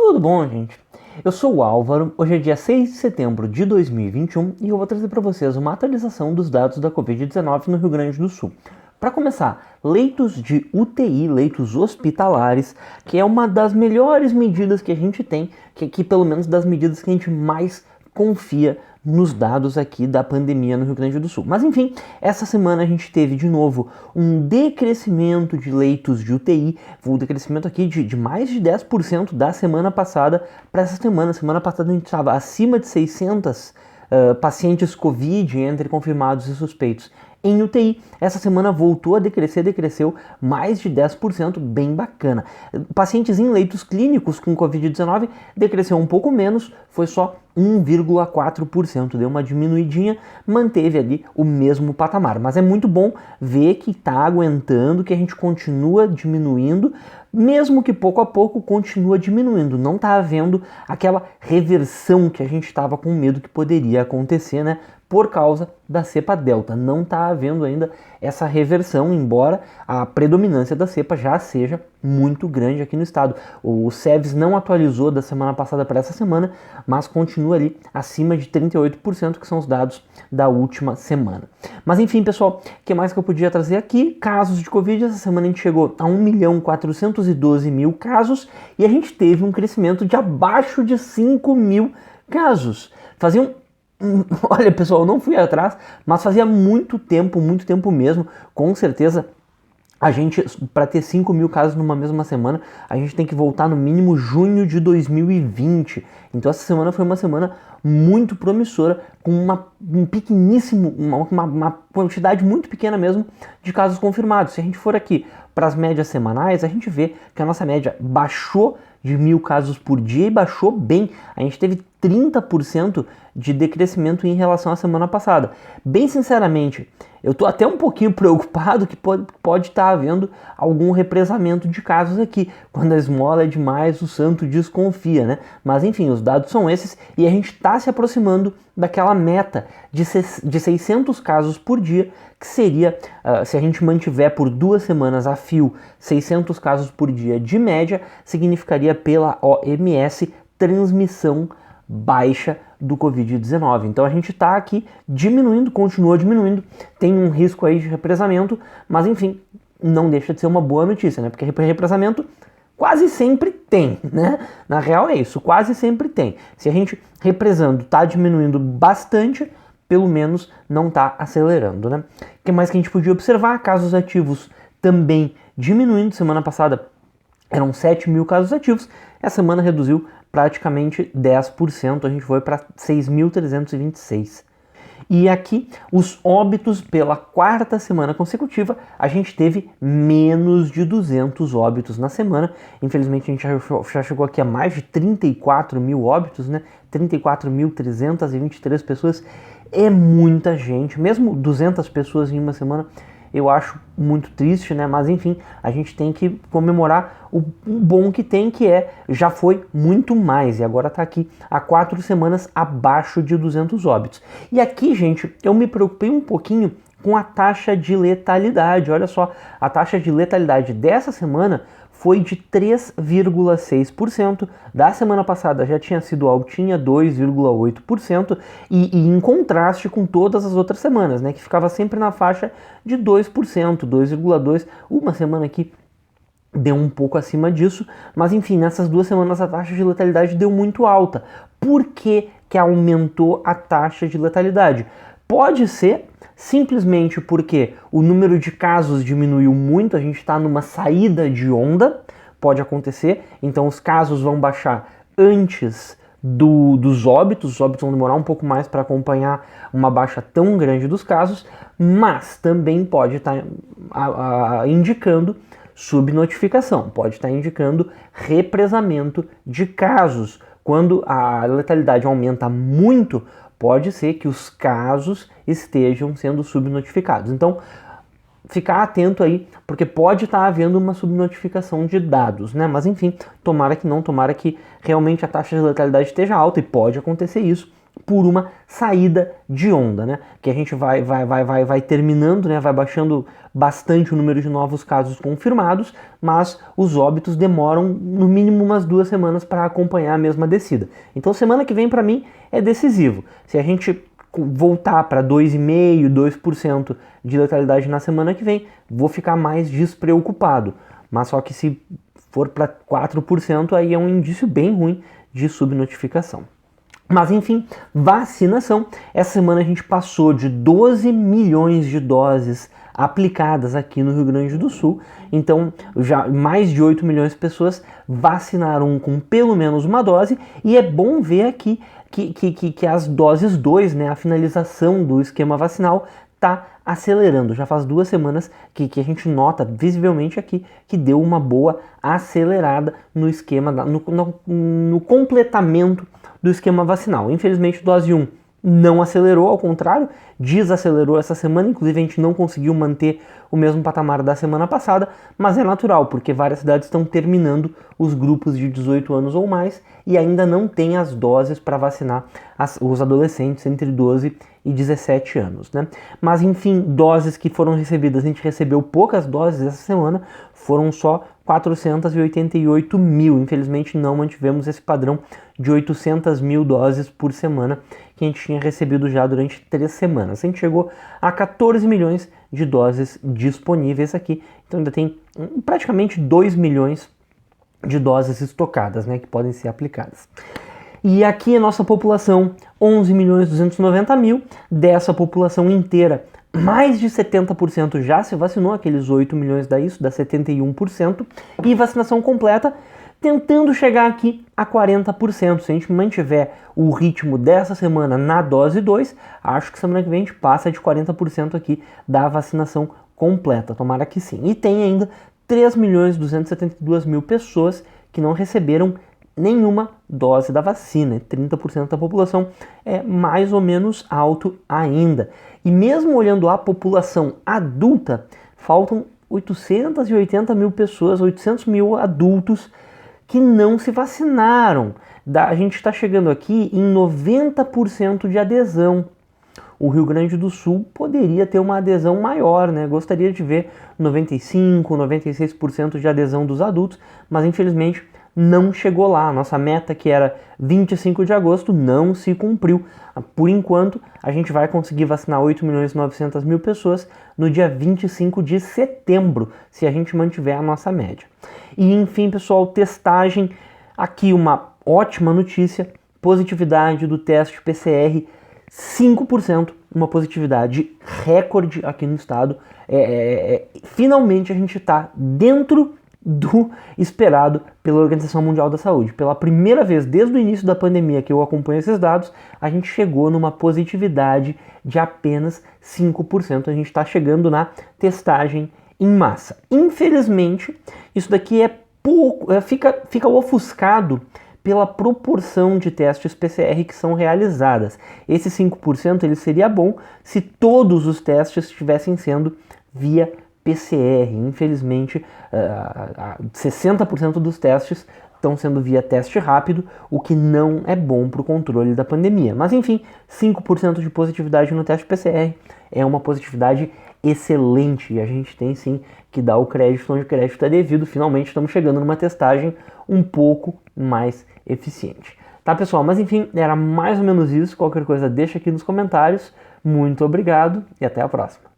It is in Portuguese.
Tudo bom, gente? Eu sou o Álvaro, hoje é dia 6 de setembro de 2021 e eu vou trazer para vocês uma atualização dos dados da Covid-19 no Rio Grande do Sul. Para começar, leitos de UTI, leitos hospitalares, que é uma das melhores medidas que a gente tem, que pelo menos das medidas que a gente mais confia nos dados aqui da pandemia no Rio Grande do Sul. Mas enfim, essa semana a gente teve de novo um decrescimento de leitos de UTI, um decrescimento aqui de mais de 10% da semana passada para essa semana. Semana passada a gente estava acima de 600 pacientes Covid entre confirmados e suspeitos em UTI. Essa semana voltou a decresceu mais de 10%, bem bacana. Pacientes em leitos clínicos com Covid-19 decresceu um pouco menos, foi só 1,4%, deu uma diminuidinha, manteve ali o mesmo patamar. Mas é muito bom ver que está aguentando, que a gente continua diminuindo, mesmo que pouco a pouco continua diminuindo. Não está havendo aquela reversão que a gente estava com medo que poderia acontecer, né? Por causa da cepa Delta. Não está havendo ainda essa reversão, embora a predominância da cepa já seja muito grande aqui no estado. O SEVES não atualizou da semana passada para essa semana, mas continua ali acima de 38%, que são os dados da última semana. Mas enfim, pessoal, o que mais que eu podia trazer aqui? Casos de Covid, essa semana a gente chegou a 1.412.000 casos e a gente teve um crescimento de abaixo de 5.000 casos. Olha, pessoal, eu não fui atrás, mas fazia muito tempo mesmo, com certeza. A gente, para ter 5.000 casos numa mesma semana, a gente tem que voltar no mínimo junho de 2020. Então essa semana foi uma semana muito promissora, com uma quantidade muito pequena mesmo de casos confirmados. Se a gente for aqui para as médias semanais, a gente vê que a nossa média baixou de 1.000 casos por dia e baixou bem. A gente teve 30% de decrescimento em relação à semana passada. Bem sinceramente, eu tô até um pouquinho preocupado que pode estar havendo algum represamento de casos aqui. Quando a esmola é demais, o santo desconfia, né? Mas enfim, os dados são esses e a gente está se aproximando daquela meta de 600 casos por dia, que seria, se a gente mantiver por 2 semanas a fio 600 casos por dia de média, significaria pela OMS transmissão baixa do Covid-19. Então a gente está aqui diminuindo, continua diminuindo, tem um risco aí de represamento, mas enfim, não deixa de ser uma boa notícia, né? Porque represamento quase sempre tem, né? Na real é isso, quase sempre tem. Se a gente represando está diminuindo bastante, pelo menos não está acelerando, né? O que mais que a gente podia observar? Casos ativos também diminuindo. Semana passada eram 7.000 casos ativos, essa semana reduziu praticamente 10%, a gente foi para 6.326. E aqui, os óbitos pela 4ª semana consecutiva, a gente teve menos de 200 óbitos na semana. Infelizmente, a gente já chegou aqui a mais de 34.000 óbitos, né? 34.323 pessoas. É muita gente, mesmo 200 pessoas em uma semana, eu acho muito triste, né? Mas enfim, a gente tem que comemorar o bom que tem, que já foi muito mais, e agora tá aqui há 4 semanas abaixo de 200 óbitos. E aqui, gente, eu me preocupei um pouquinho com a taxa de letalidade. Olha só, a taxa de letalidade dessa semana foi de 3,6%, da semana passada já tinha sido altinha, 2,8%, e em contraste com todas as outras semanas, né, que ficava sempre na faixa de 2%, 2,2%, uma semana aqui deu um pouco acima disso, mas enfim, nessas 2 semanas a taxa de letalidade deu muito alta. Por que que aumentou a taxa de letalidade? Pode ser simplesmente porque o número de casos diminuiu muito, a gente está numa saída de onda, pode acontecer, então os casos vão baixar antes dos óbitos, os óbitos vão demorar um pouco mais para acompanhar uma baixa tão grande dos casos, mas também pode estar indicando subnotificação, pode estar indicando represamento de casos. Quando a letalidade aumenta muito, pode ser que os casos estejam sendo subnotificados. Então, ficar atento aí, porque pode estar havendo uma subnotificação de dados, né? Mas enfim, tomara que não, tomara que realmente a taxa de letalidade esteja alta, e pode acontecer isso, por uma saída de onda, né? Que a gente vai terminando, né? Vai baixando bastante o número de novos casos confirmados, mas os óbitos demoram no mínimo umas 2 semanas para acompanhar a mesma descida. Então semana que vem para mim é decisivo. Se a gente voltar para 2,5%, 2% de letalidade na semana que vem, vou ficar mais despreocupado. Mas só que se for para 4%, aí é um indício bem ruim de subnotificação. Mas enfim, vacinação. Essa semana a gente passou de 12 milhões de doses aplicadas aqui no Rio Grande do Sul. Então, já mais de 8 milhões de pessoas vacinaram com pelo menos uma dose. E é bom ver aqui que as doses 2, né, a finalização do esquema vacinal, está acelerando. Já faz 2 semanas que a gente nota visivelmente aqui que deu uma boa acelerada no esquema, no completamento do esquema vacinal. Infelizmente, dose 1 não acelerou, ao contrário, desacelerou essa semana. Inclusive, a gente não conseguiu manter o mesmo patamar da semana passada, mas é natural, porque várias cidades estão terminando os grupos de 18 anos ou mais e ainda não tem as doses para vacinar os adolescentes entre 12 e 17 anos, né? Mas enfim, doses que foram recebidas, a gente recebeu poucas doses essa semana, foram só 488 mil. Infelizmente não mantivemos esse padrão de 800 mil doses por semana que a gente tinha recebido já durante 3 semanas. A gente chegou a 14 milhões de doses disponíveis aqui, então ainda tem praticamente 2 milhões de doses estocadas, né, que podem ser aplicadas. E aqui a nossa população, 11 milhões 290 mil, dessa população inteira, mais de 70% já se vacinou, aqueles 8 milhões dá isso, dá 71%, e vacinação completa tentando chegar aqui a 40%. Se a gente mantiver o ritmo dessa semana na dose 2, acho que semana que vem a gente passa de 40% aqui da vacinação completa, tomara que sim. E tem ainda 3 milhões 272 mil pessoas que não receberam nenhuma dose da vacina, 30% da população, é mais ou menos alto ainda. E mesmo olhando a população adulta, faltam 880 mil pessoas, 800 mil adultos que não se vacinaram. A gente está chegando aqui em 90% de adesão. O Rio Grande do Sul poderia ter uma adesão maior, né? Gostaria de ver 95, 96% de adesão dos adultos, mas infelizmente não chegou lá. A nossa meta, que era 25 de agosto, não se cumpriu. Por enquanto, a gente vai conseguir vacinar 8 milhões e 900 mil pessoas no dia 25 de setembro, se a gente mantiver a nossa média. E enfim, pessoal, testagem. Aqui uma ótima notícia, positividade do teste PCR, 5%, uma positividade recorde aqui no estado. Finalmente a gente está dentro do esperado pela Organização Mundial da Saúde. Pela primeira vez desde o início da pandemia que eu acompanho esses dados, a gente chegou numa positividade de apenas 5%. A gente está chegando na testagem em massa. Infelizmente, isso daqui é pouco, fica ofuscado pela proporção de testes PCR que são realizadas. Esse 5% ele seria bom se todos os testes estivessem sendo via PCR. Infelizmente, 60% dos testes estão sendo via teste rápido, o que não é bom para o controle da pandemia. Mas enfim, 5% de positividade no teste PCR é uma positividade excelente e a gente tem sim que dar o crédito onde o crédito é devido. Finalmente estamos chegando numa testagem um pouco mais eficiente. Tá, pessoal? Mas enfim, era mais ou menos isso. Qualquer coisa deixa aqui nos comentários. Muito obrigado e até a próxima.